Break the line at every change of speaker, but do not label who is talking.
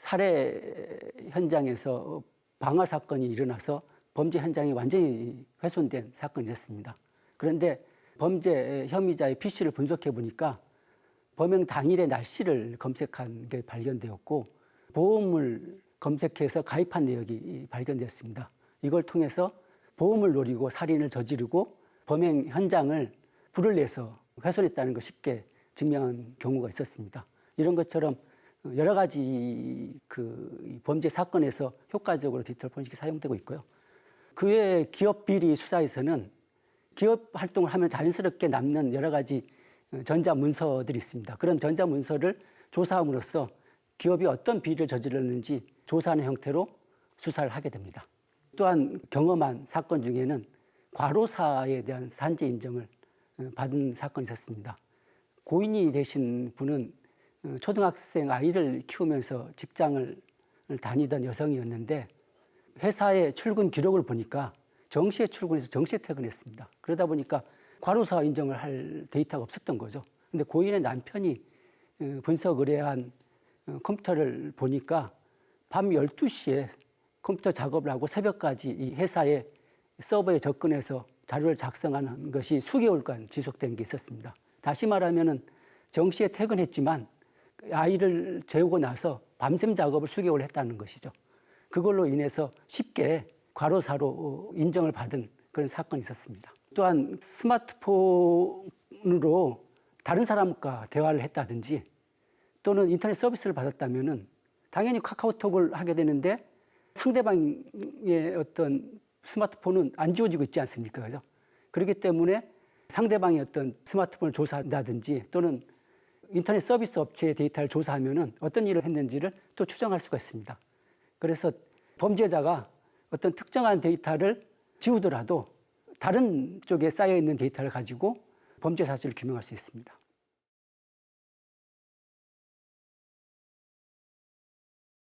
살해 현장에서 방화 사건이 일어나서 범죄 현장이 완전히 훼손된 사건이었습니다. 그런데 범죄 혐의자의 PC를 분석해 보니까 범행 당일의 날씨를 검색한 게 발견되었고 보험을 검색해서 가입한 내역이 발견되었습니다. 이걸 통해서 보험을 노리고 살인을 저지르고 범행 현장을 불을 내서 훼손했다는 걸 쉽게 증명한 경우가 있었습니다. 이런 것처럼 여러 가지 그 범죄 사건에서 효과적으로 디지털 포렌식이 사용되고 있고요. 그 외에 기업 비리 수사에서는 기업 활동을 하면 자연스럽게 남는 여러 가지 전자문서들이 있습니다. 그런 전자문서를 조사함으로써 기업이 어떤 비리를 저질렀는지 조사하는 형태로 수사를 하게 됩니다. 또한 경험한 사건 중에는 과로사에 대한 산재 인정을 받은 사건이 있었습니다. 고인이 되신 분은 초등학생 아이를 키우면서 직장을 다니던 여성이었는데 회사의 출근 기록을 보니까 정시에 출근해서 정시에 퇴근했습니다. 그러다 보니까 과로사 인정을 할 데이터가 없었던 거죠. 근데 고인의 남편이 분석 의뢰한 컴퓨터를 보니까 밤 12시에 컴퓨터 작업을 하고 새벽까지 이 회사의 서버에 접근해서 자료를 작성하는 것이 수개월간 지속된 게 있었습니다. 다시 말하면은 정시에 퇴근했지만 아이를 재우고 나서 밤샘 작업을 수개월 했다는 것이죠. 그걸로 인해서 쉽게 과로사로 인정을 받은 그런 사건이 있었습니다. 또한 스마트폰으로 다른 사람과 대화를 했다든지 또는 인터넷 서비스를 받았다면은 당연히 카카오톡을 하게 되는데 상대방의 어떤 스마트폰은 안 지워지고 있지 않습니까? 그죠? 그렇기 때문에 상대방의 어떤 스마트폰을 조사한다든지 또는 인터넷 서비스 업체의 데이터를 조사하면은 어떤 일을 했는지를 또 추정할 수가 있습니다. 그래서 범죄자가 어떤 특정한 데이터를 지우더라도 다른 쪽에 쌓여 있는 데이터를 가지고 범죄 사실을 규명할 수 있습니다.